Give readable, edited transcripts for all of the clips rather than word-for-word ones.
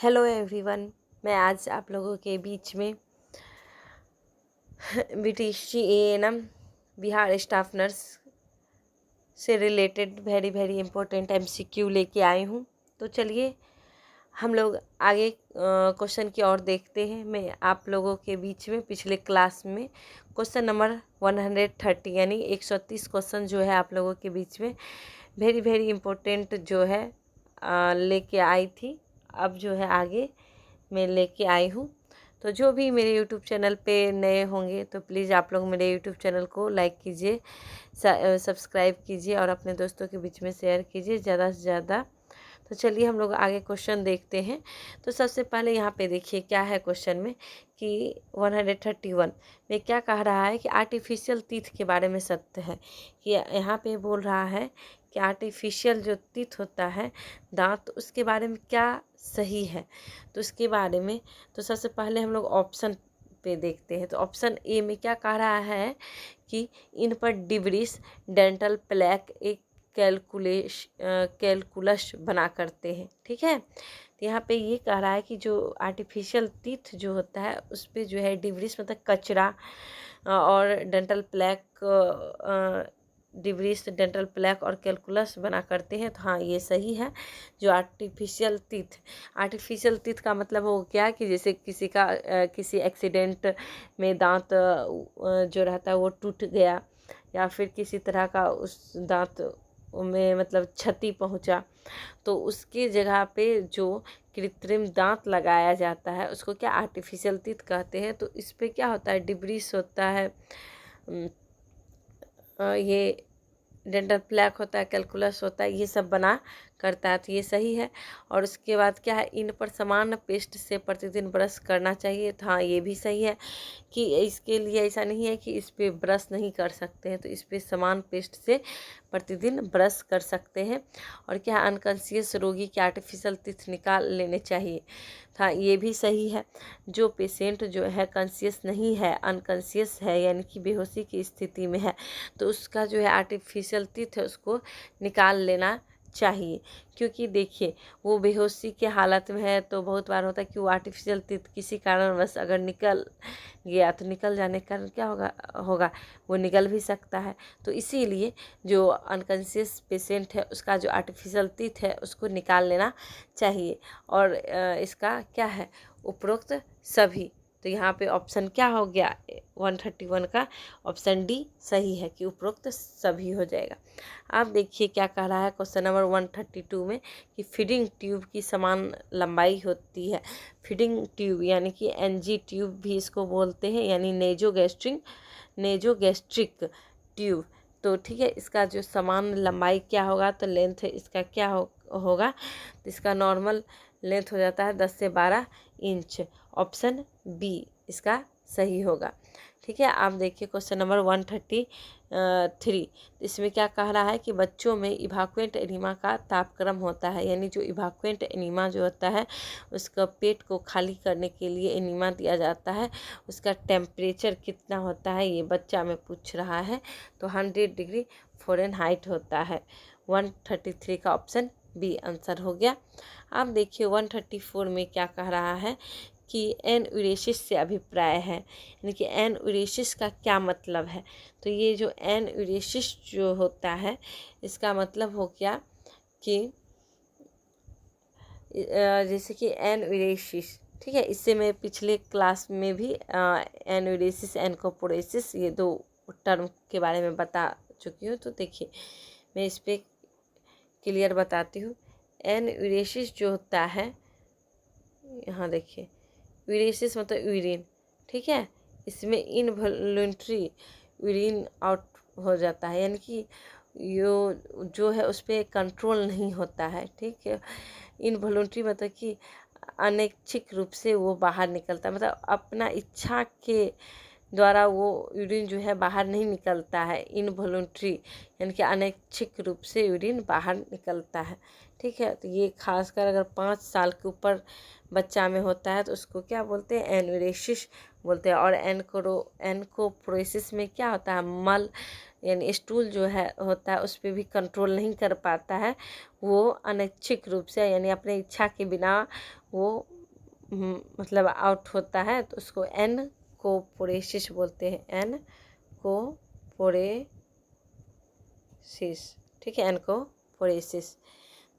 Hello everyone. मैं आज आप लोगों के बीच में BTC ANM Bihar staff nurse से रिलेटेड वेरी इम्पोर्टेंट एमसीक्यू लेके आई हूँ। तो चलिए हम लोग आगे क्वेश्चन की ओर देखते हैं। मैं आप लोगों के बीच में पिछले क्लास में क्वेश्चन नंबर 130 यानी 130 क्वेश्चन जो है आप लोगों के बीच में वेरी इम्पोर्टेंट जो है लेके आई थी। अब जो है आगे मैं लेके आई हूँ। तो जो भी मेरे यूट्यूब चैनल पे नए होंगे तो प्लीज़ आप लोग मेरे यूट्यूब चैनल को लाइक कीजिए, सब्सक्राइब कीजिए और अपने दोस्तों के बीच में शेयर कीजिए ज़्यादा से ज़्यादा। तो चलिए हम लोग आगे क्वेश्चन देखते हैं। तो सबसे पहले यहाँ पे देखिए क्या है क्वेश्चन में कि 131 में क्या कह रहा है कि आर्टिफिशियल टीथ के बारे में सत्य है। कि यहाँ पे बोल रहा है कि आर्टिफिशियल जो टीथ होता है दांत, उसके बारे में क्या सही है। तो उसके बारे में तो सबसे पहले हम लोग ऑप्शन पे देखते हैं। तो ऑप्शन ए में क्या कह रहा है कि इन पर डिब्रिस डेंटल प्लैक एक कैलकुलस बना करते हैं। ठीक है, तो यहाँ पे ये कह रहा है कि जो आर्टिफिशियल टीथ जो होता है उस पर जो है डिब्रिस मतलब कचरा और dental plaque debris dental plaque और कैलकुलस बना करते हैं। तो हाँ, ये सही है। जो आर्टिफिशियल टीथ का मतलब हो गया कि जैसे किसी का किसी एक्सीडेंट में दांत जो रहता है वो टूट गया या फिर किसी तरह का उस दांत में मतलब क्षति पहुंचा, तो उसकी जगह पे जो कृत्रिम दांत लगाया जाता है उसको क्या आर्टिफिशियल टीथ कहते हैं। तो इस पे क्या होता है, डिब्रिस होता है, ये डेंटल प्लैक होता है, कैलकुलस होता है, ये सब बना करता है। तो ये सही है। और उसके बाद क्या है, इन पर समान पेस्ट से प्रतिदिन ब्रश करना चाहिए। तो हाँ, ये भी सही है कि इसके लिए ऐसा नहीं है कि इस पे ब्रश नहीं कर सकते हैं। तो इस पे समान पेस्ट से प्रतिदिन ब्रश कर सकते हैं। और क्या अनकॉन्शियस रोगी के आर्टिफिशियल टीथ निकाल लेने चाहिए। था ये भी सही है। जो पेशेंट जो है कॉन्शियस नहीं है, अनकॉन्शियस है यानी कि बेहोशी की स्थिति में है, तो उसका जो है आर्टिफिशियल टीथ है उसको निकाल लेना चाहिए। क्योंकि देखिए वो बेहोशी के हालत में है तो बहुत बार होता है कि वो आर्टिफिशियल टीथ किसी कारणवश अगर निकल गया तो निकल जाने का कारण क्या होगा वो निकल भी सकता है। तो इसीलिए जो अनकॉन्शियस पेशेंट है उसका जो आर्टिफिशियल टीथ है उसको निकाल लेना चाहिए। और इसका क्या है, उपरोक्त सभी। तो यहाँ पे ऑप्शन क्या हो गया 131 का, ऑप्शन डी सही है कि उपरोक्त सभी हो जाएगा। आप देखिए क्या कह रहा है क्वेश्चन नंबर 132 में कि फीडिंग ट्यूब की समान लंबाई होती है। फीडिंग ट्यूब यानी कि एनजी ट्यूब भी इसको बोलते हैं, यानी नेजोगैस्ट्रिक ट्यूब। तो ठीक है, इसका जो समान लंबाई क्या होगा, तो लेंथ इसका क्या होगा, तो इसका नॉर्मल लेंथ हो जाता है 10 से 12 इंच। ऑप्शन बी इसका सही होगा। ठीक है, आप देखिए क्वेश्चन नंबर 133। इसमें क्या कह रहा है कि बच्चों में इवाक्वेंट एनीमा का तापक्रम होता है। यानी जो इवाक्वेंट एनीमा जो होता है उसका पेट को खाली करने के लिए एनीमा दिया जाता है, उसका टेम्परेचर कितना होता है ये बच्चा में पूछ रहा है। तो 100 डिग्री फ़ारेनहाइट होता है। 133 का ऑप्शन बी आंसर हो गया। आप देखिए 134 में क्या कह रहा है कि एनयूरेसिस से अभिप्राय है। यानी कि एनयूरेसिस का क्या मतलब है। तो ये जो एनयूरेसिस जो होता है इसका मतलब हो गया कि जैसे कि एनयूरेसिस, ठीक है, इससे मैं पिछले क्लास में भी एनयूरेसिस एनकोपोरेसिस ये दो टर्म के बारे में बता चुकी हूँ। तो देखिए मैं इस पर क्लियर बताती हूँ। एनयूरेसिस जो होता है, यहाँ देखिए यूरेसिस मतलब यूरिन, ठीक है, इसमें इनवॉल्यूंटरी यूरिन आउट हो जाता है। यानी कि जो है उस पर कंट्रोल नहीं होता है। ठीक है, इनवॉल्यूंटरी मतलब कि अनैच्छिक रूप से वो बाहर निकलता है, मतलब अपना इच्छा के द्वारा वो यूरिन जो है बाहर नहीं निकलता है। इनवॉल्यूंटरी यानी कि अनैच्छिक रूप से यूरिन बाहर निकलता है। ठीक है, तो ये खासकर अगर 5 साल के ऊपर बच्चा में होता है तो उसको क्या बोलते हैं, एनयूरेसिस बोलते हैं। और एनकोप्रोसिस में क्या होता है, मल यानी स्टूल जो है होता है उस पर भी कंट्रोल नहीं कर पाता है, वो अनैच्छिक रूप से यानी अपने इच्छा के बिना वो मतलब आउट होता है, तो उसको एनकोपोरेसिस बोलते हैं, एनकोपोरेसिस। ठीक है, एनकोपोरेसिस।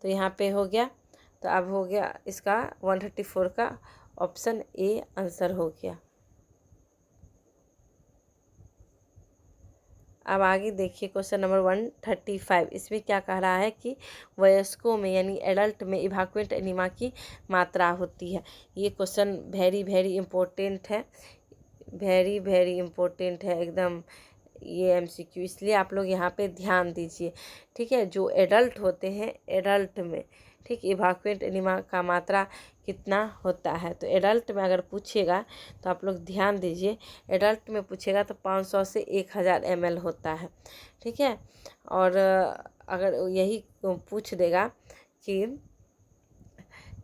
तो यहाँ पे हो गया। तो अब हो गया इसका 134 का ऑप्शन ए आंसर हो गया। अब आगे देखिए क्वेश्चन नंबर 135। इसमें क्या कह रहा है कि वयस्कों में यानी एडल्ट में इवाक्वेंट एनीमा की मात्रा होती है। ये क्वेश्चन वेरी वेरी इम्पोर्टेंट है, वेरी वेरी इम्पोर्टेंट है एकदम, ये एमसीक्यू, इसलिए आप लोग यहाँ पे ध्यान दीजिए। ठीक है, जो एडल्ट होते हैं, एडल्ट में ठीक इवाक्वेंट एनीमा का मात्रा कितना होता है। तो एडल्ट में अगर पूछेगा तो आप लोग ध्यान दीजिए, एडल्ट में पूछेगा तो 500 से 1000 ml होता है। ठीक है, और अगर यही पूछ देगा कि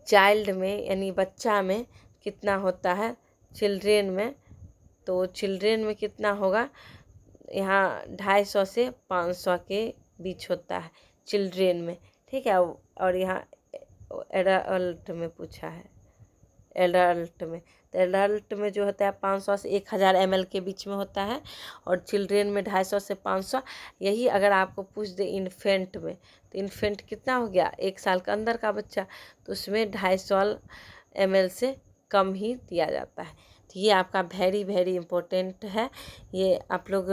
चाइल्ड में यानी बच्चा में कितना होता है, चिल्ड्रेन में, तो चिल्ड्रेन में कितना होगा, यहाँ 250 से 500 के बीच होता है चिल्ड्रेन में। ठीक है, और यहाँ एडल्ट में पूछा है, एडल्ट में, तो एडल्ट में जो होता है 500 से 1000 ml के बीच में होता है, और चिल्ड्रेन में 250 से 500। यही अगर आपको पूछ दे इन्फेंट में, तो इन्फेंट कितना हो गया, 1 साल का अंदर का बच्चा, तो उसमें 250 ml से कम ही दिया जाता है। तो ये आपका वेरी वेरी इम्पोर्टेंट है। ये आप लोग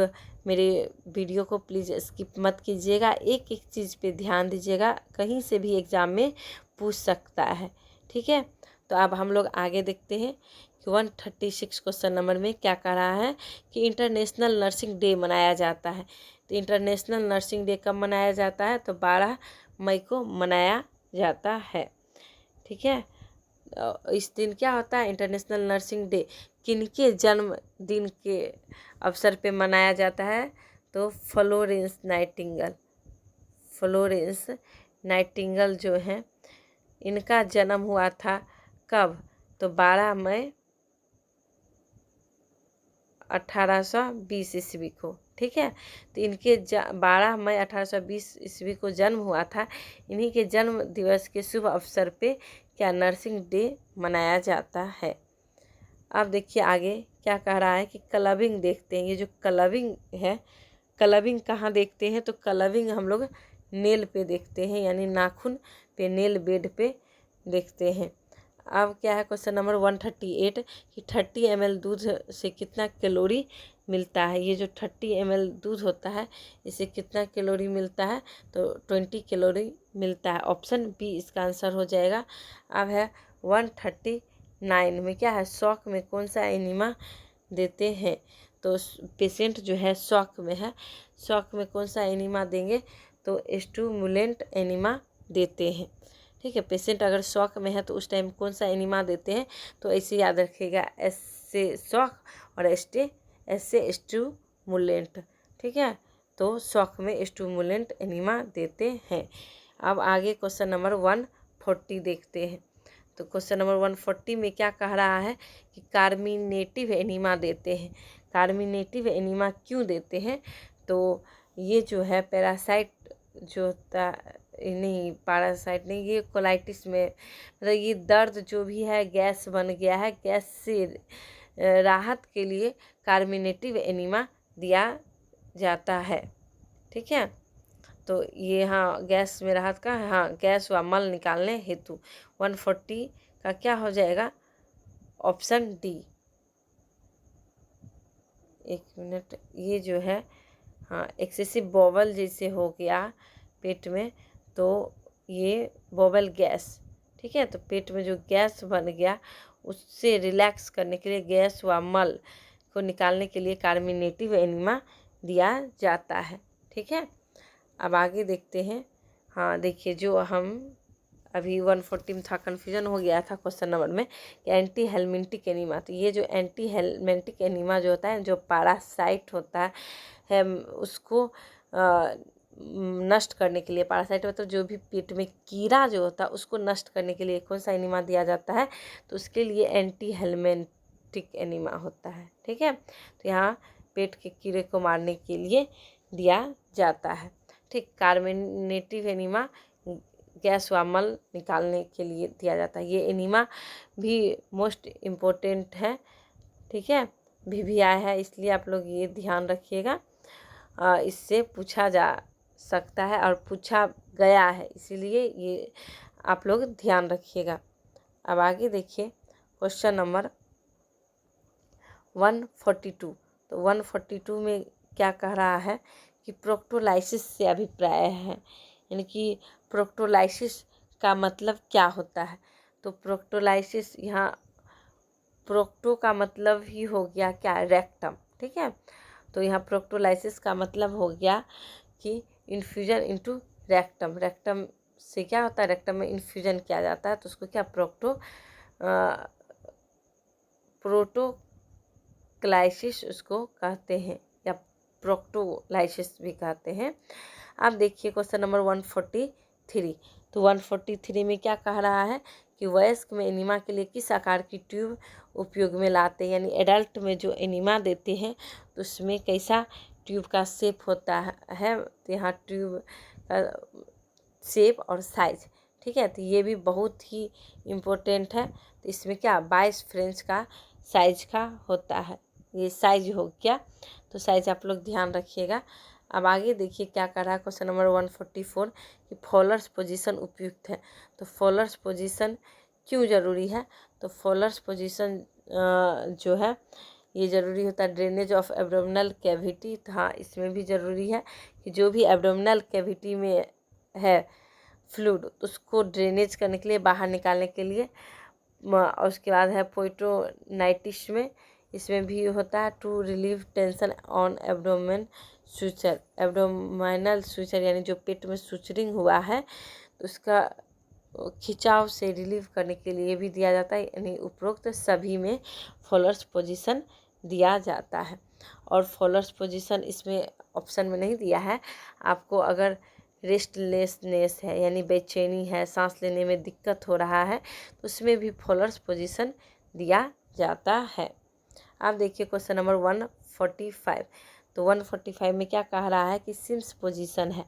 मेरे वीडियो को प्लीज़ स्किप मत कीजिएगा, एक एक चीज़ पे ध्यान दीजिएगा, कहीं से भी एग्ज़ाम में पूछ सकता है। ठीक है, तो अब हम लोग आगे देखते हैं कि 136 क्वेश्चन नंबर में क्या कह रहा है कि इंटरनेशनल नर्सिंग डे मनाया जाता है। तो इंटरनेशनल नर्सिंग डे कब मनाया जाता है, तो 12 मई को मनाया जाता है। ठीक है, इस दिन क्या होता है, इंटरनेशनल नर्सिंग डे किनके जन्मदिन के अवसर पे मनाया जाता है, तो फ्लोरेंस नाइटिंगेल, फ्लोरेंस नाइटिंगेल जो है इनका जन्म हुआ था कब, तो 12 मई 1820 ईस्वी को। ठीक है, तो इनके 12 मई 1820 ईस्वी को जन्म हुआ था। इन्हीं के जन्म दिवस के शुभ अवसर पे क्या नर्सिंग डे मनाया जाता है। अब देखिए आगे क्या कह रहा है कि क्लबिंग देखते हैं। ये जो क्लबिंग है, क्लबिंग कहाँ देखते हैं, तो क्लबिंग हम लोग नेल पे देखते हैं, यानी नाखून पे, नेल बेड पे देखते हैं। अब क्या है क्वेश्चन नंबर 138 कि 30 ml दूध से कितना कैलोरी मिलता है। ये जो 30 ml दूध होता है इससे कितना कैलोरी मिलता है, तो 20 कैलोरी मिलता है। ऑप्शन बी इसका आंसर हो जाएगा। अब है 139 में क्या है, शॉक में कौन सा एनिमा देते हैं। तो पेशेंट जो है शॉक में है, शॉक में कौन सा एनिमा देंगे, तो स्टिमुलेंट एनिमा देते हैं। ठीक है, पेशेंट अगर शॉक में है तो उस टाइम कौन सा एनिमा देते हैं, तो ऐसे याद रखिएगा, एस से शॉक और एस से स्टिमुलेंट। ठीक है, तो शॉक में स्टिमुलेंट एनिमा देते हैं। अब आगे क्वेश्चन नंबर 140 देखते हैं। तो क्वेश्चन नंबर 140 में क्या कह रहा है कि कार्मिनेटिव एनिमा देते हैं। कार्मिनेटिव एनिमा क्यों देते हैं, तो ये जो है पैरासाइट जो होता, नहीं पैरासाइट नहीं, ये कोलाइटिस में मतलब ये दर्द जो भी है गैस बन गया है, गैस से राहत के लिए कार्मिनेटिव एनिमा दिया जाता है। ठीक है, तो ये हाँ गैस में राहत का, हाँ गैस व मल निकालने हेतु 140 का क्या हो जाएगा, ऑप्शन डी। एक मिनट, ये जो है हाँ एक्सेसिव बॉबल जैसे हो गया पेट में, तो ये बॉबल गैस। ठीक है, तो पेट में जो गैस बन गया उससे रिलैक्स करने के लिए, गैस व मल को निकालने के लिए कार्मिनेटिव एनिमा दिया जाता है। ठीक है, अब आगे देखते हैं। हाँ देखिए, जो हम अभी 140 में था, कन्फ्यूजन हो गया था क्वेश्चन नंबर में कि एंटी हेलमिंटिक एनीमा। तो ये जो एंटी हेलमिंटिक एनीमा जो होता है, जो पैरासाइट होता है उसको नष्ट करने के लिए, पैरासाइट मतलब जो भी पेट में कीड़ा जो होता है उसको नष्ट करने के लिए कौन सा एनीमा दिया जाता है, तो उसके लिए एंटी हेलमिंटिक एनीमा होता है। ठीक है, तो यहाँ पेट के कीड़े को मारने के लिए दिया जाता है। ठीक, कार्बोनेटिव एनीमा गैस व मल निकालने के लिए दिया जाता है। ये एनीमा भी मोस्ट इम्पोर्टेंट है। ठीक है, VVI है, इसलिए आप लोग ये ध्यान रखिएगा। इससे पूछा जा सकता है और पूछा गया है, इसीलिए ये आप लोग ध्यान रखिएगा। अब आगे देखिए क्वेश्चन नंबर 142। तो 142 में क्या कह रहा है कि प्रोक्टोलाइसिस से अभिप्राय है, यानी कि प्रोक्टोलाइसिस का मतलब क्या होता है। तो प्रोक्टोलाइसिस, यहाँ प्रोक्टो का मतलब ही हो गया क्या, रेक्टम। ठीक है, तो यहाँ प्रोक्टोलाइसिस का मतलब हो गया कि इन्फ्यूजन इनटू रेक्टम। रेक्टम से क्या होता है, रेक्टम में इन्फ्यूजन किया जाता है, तो उसको क्या प्रोटोक्लाइसिस उसको कहते हैं, या प्रोक्टोलाइसिस भी कहते हैं। आप देखिए क्वेश्चन नंबर 143। तो 143 में क्या कह रहा है कि वयस्क में एनीमा के लिए किस आकार की ट्यूब उपयोग में लाते हैं, यानी एडल्ट में जो एनीमा देते हैं तो उसमें कैसा ट्यूब का शेप होता है। तो यहाँ ट्यूब का शेप और साइज, ठीक है, तो ये भी बहुत ही इम्पोर्टेंट है। तो इसमें क्या 22 फ्रेंच का साइज का होता है, ये साइज हो गया। तो साइज आप लोग ध्यान रखिएगा। अब आगे देखिए क्या कर रहा है क्वेश्चन नंबर 144 कि फॉलर्स पोजीशन उपयुक्त है। तो फॉलर्स पोजीशन क्यों ज़रूरी है। तो फॉलर्स पोजीशन जो है ये ज़रूरी होता है ड्रेनेज ऑफ एब्डोमिनल कैविटी। तो हाँ, इसमें भी ज़रूरी है कि जो भी एब्डोमिनल कैविटी में है फ्लूइड उसको ड्रेनेज करने के लिए, बाहर निकालने के लिए। और उसके बाद है पोइटोनाइटिस में, इसमें भी होता है to relieve tension on abdomen suture. Abdominal suture यानी जो पेट में सुचरिंग हुआ है तो उसका खिंचाव से रिलीव करने के लिए भी दिया जाता है, यानी उपरोक्त सभी में फॉलर्स पोजीशन दिया जाता है। और फॉलर्स पोजीशन इसमें ऑप्शन में नहीं दिया है आपको। अगर रेस्टलेसनेस है यानी बेचैनी है, सांस लेने में दिक्कत हो रहा है, तो उसमें भी फॉलर्स पोजीशन दिया जाता है। आप देखिए क्वेश्चन नंबर 145। तो 145 में क्या कह रहा है कि सिम्स पोजीशन है,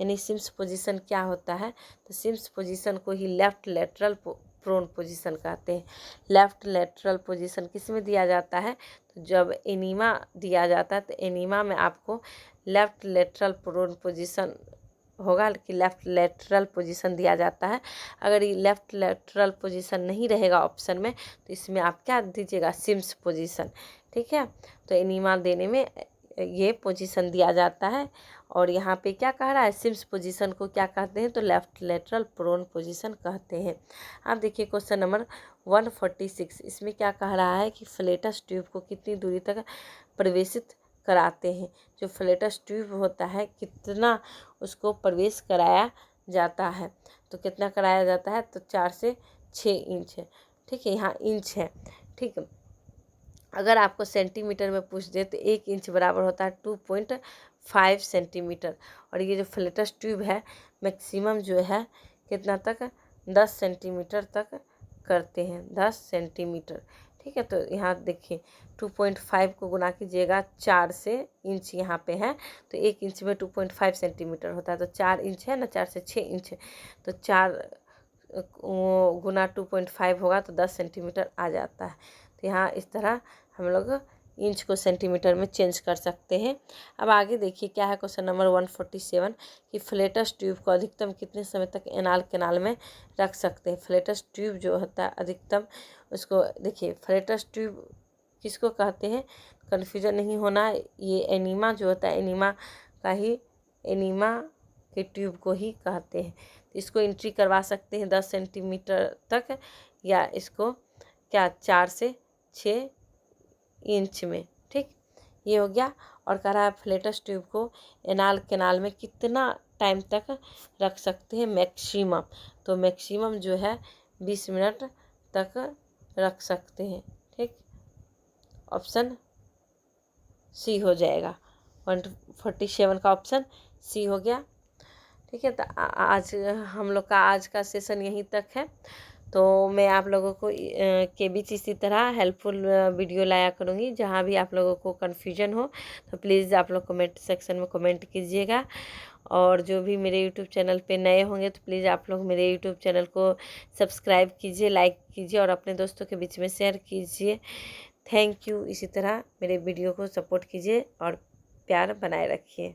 यानी सिम्स पोजीशन क्या होता है। तो सिम्स पोजीशन को ही लेफ्ट लेटरल प्रोन पोजीशन कहते हैं। लेफ्ट लेटरल पोजीशन किस में दिया जाता है, तो जब एनीमा दिया जाता है तो एनीमा में आपको लेफ्ट लेटरल प्रोन पोजीशन होगा कि लेफ्ट लेटरल पोजीशन दिया जाता है। अगर ये लेफ्ट लेटरल पोजीशन नहीं रहेगा ऑप्शन में तो इसमें आप क्या दीजिएगा, सिम्स पोजीशन। ठीक है, तो एनीमा देने में ये पोजीशन दिया जाता है। और यहाँ पे क्या कह रहा है, सिम्स पोजीशन को क्या कहते हैं, तो लेफ्ट लेटरल प्रोन पोजीशन कहते हैं। आप देखिए क्वेश्चन नंबर 146। इसमें क्या कह रहा है कि फ्लेटस ट्यूब को कितनी दूरी तक प्रवेशित कराते हैं। जो फ्लेटस ट्यूब होता है कितना उसको प्रवेश कराया जाता है, तो कितना कराया जाता है, तो 4 से 6 इंच है। ठीक है, यहाँ इंच है। ठीक है, अगर आपको सेंटीमीटर में पूछ दे तो 1 इंच बराबर होता है 2.5 सेंटीमीटर। और ये जो फ्लेटस ट्यूब है मैक्सिमम जो है कितना तक, 10 सेंटीमीटर तक करते हैं, 10 सेंटीमीटर। ठीक है, तो यहाँ देखिए 2.5 को गुना कीजिएगा 4 से, इंच यहाँ पे है तो 1 इंच में 2.5 सेंटीमीटर होता है। तो 4 इंच है ना, 4 से 6 इंच है, तो 4 गुना 2.5 होगा तो 10 सेंटीमीटर आ जाता है। तो यहाँ इस तरह हम लोग इंच को सेंटीमीटर में चेंज कर सकते हैं। अब आगे देखिए क्या है क्वेश्चन नंबर 147 कि फ्लेटस ट्यूब को अधिकतम कितने समय तक एनाल कैनाल में रख सकते हैं। फ्लेटस ट्यूब जो होता है अधिकतम, उसको देखिए फ्लेटस ट्यूब किसको कहते हैं, कन्फ्यूजन नहीं होना, ये एनीमा जो होता है एनीमा का ही, एनीमा के ट्यूब को ही कहते हैं। तो इसको एंट्री करवा सकते हैं 10 सेंटीमीटर तक, या इसको क्या 4 से 6 इंच में। ठीक, ये हो गया। और कह रहा है फ्लेटस ट्यूब को एनाल कैनाल में कितना टाइम तक रख सकते हैं, मैक्सिमम। तो मैक्सिमम जो है 20 मिनट तक रख सकते हैं। ठीक, ऑप्शन सी हो जाएगा, 147 का ऑप्शन सी हो गया। ठीक है, तो आज हम लोग का आज का सेशन यहीं तक है। तो मैं आप लोगों को के बीच इसी तरह हेल्पफुल वीडियो लाया करूँगी। जहाँ भी आप लोगों को कन्फ्यूजन हो तो प्लीज़ आप लोग कमेंट सेक्शन में कमेंट कीजिएगा। और जो भी मेरे यूट्यूब चैनल पे नए होंगे तो प्लीज़ आप लोग मेरे यूट्यूब चैनल को सब्सक्राइब कीजिए, लाइक कीजिए और अपने दोस्तों के बीच में शेयर कीजिए। Thank you. इसी तरह मेरे वीडियो को सपोर्ट कीजिए और प्यार बनाए रखिए।